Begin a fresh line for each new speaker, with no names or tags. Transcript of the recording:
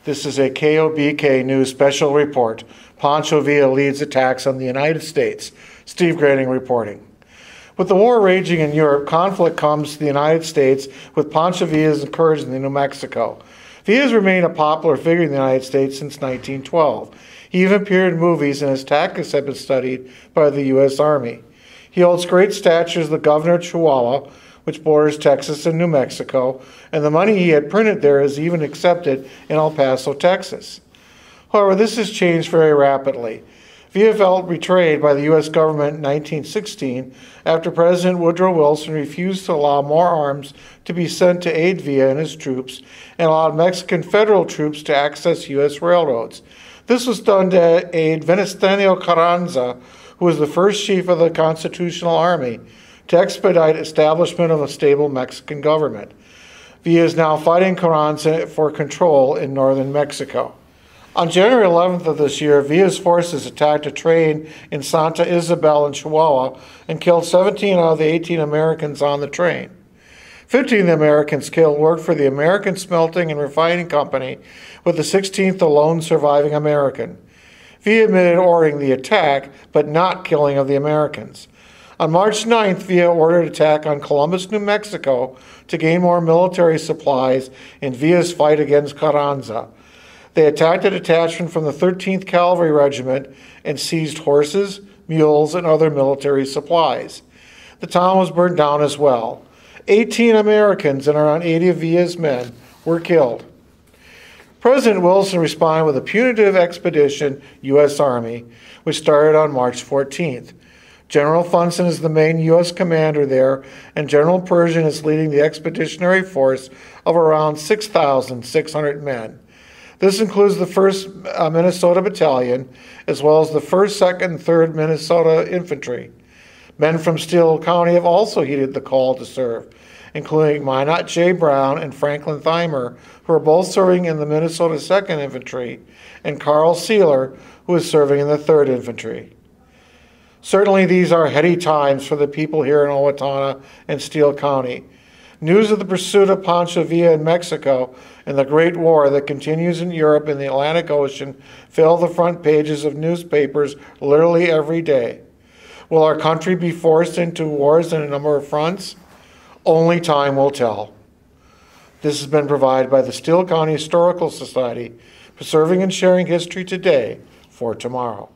This is a KOBK News special report. Pancho Villa leads attacks on the United States. Steve Grading reporting. With the war raging in Europe, conflict comes to the United States with Pancho Villa's incursion in New Mexico. Villa has remained a popular figure in the United States since 1912. He even appeared in movies, and his tactics have been studied by the U.S. Army. He holds great stature as the governor of Chihuahua, which borders Texas and New Mexico, and the money he had printed there is even accepted in El Paso, Texas. However, this has changed very rapidly. Villa felt betrayed by the U.S. government in 1916 after President Woodrow Wilson refused to allow more arms to be sent to aid Villa and his troops and allowed Mexican federal troops to access U.S. railroads. This was done to aid Venustiano Carranza, who was the first chief of the Constitutional Army, to expedite establishment of a stable Mexican government. Villa is now fighting Carranza for control in northern Mexico. On January 11th of this year, Villa's forces attacked a train in Santa Isabel in Chihuahua and killed 17 out of the 18 Americans on the train. 15 of the Americans killed worked for the American Smelting and Refining Company, with the 16th the lone surviving American. Villa admitted ordering the attack, but not killing of the Americans. On March 9th, Villa ordered attack on Columbus, New Mexico to gain more military supplies in Villa's fight against Carranza. They attacked a detachment from the 13th Cavalry Regiment and seized horses, mules, and other military supplies. The town was burned down as well. 18 Americans and around 80 of Villa's men were killed. President Wilson responded with a punitive expedition, U.S. Army, which started on March 14th. General Funson is the main U.S. commander there, and General Pershing is leading the expeditionary force of around 6,600 men. This includes the 1st Minnesota Battalion, as well as the 1st, 2nd, and 3rd Minnesota Infantry. Men from Steele County have also heeded the call to serve, including Minot J. Brown and Franklin Thymer, who are both serving in the Minnesota 2nd Infantry, and Carl Sealer, who is serving in the 3rd Infantry. Certainly these are heady times for the people here in Owatonna and Steele County. News of the pursuit of Pancho Villa in Mexico and the Great War that continues in Europe and the Atlantic Ocean fill the front pages of newspapers literally every day. Will our country be forced into wars on a number of fronts? Only time will tell. This has been provided by the Steele County Historical Society, preserving and sharing history today for tomorrow.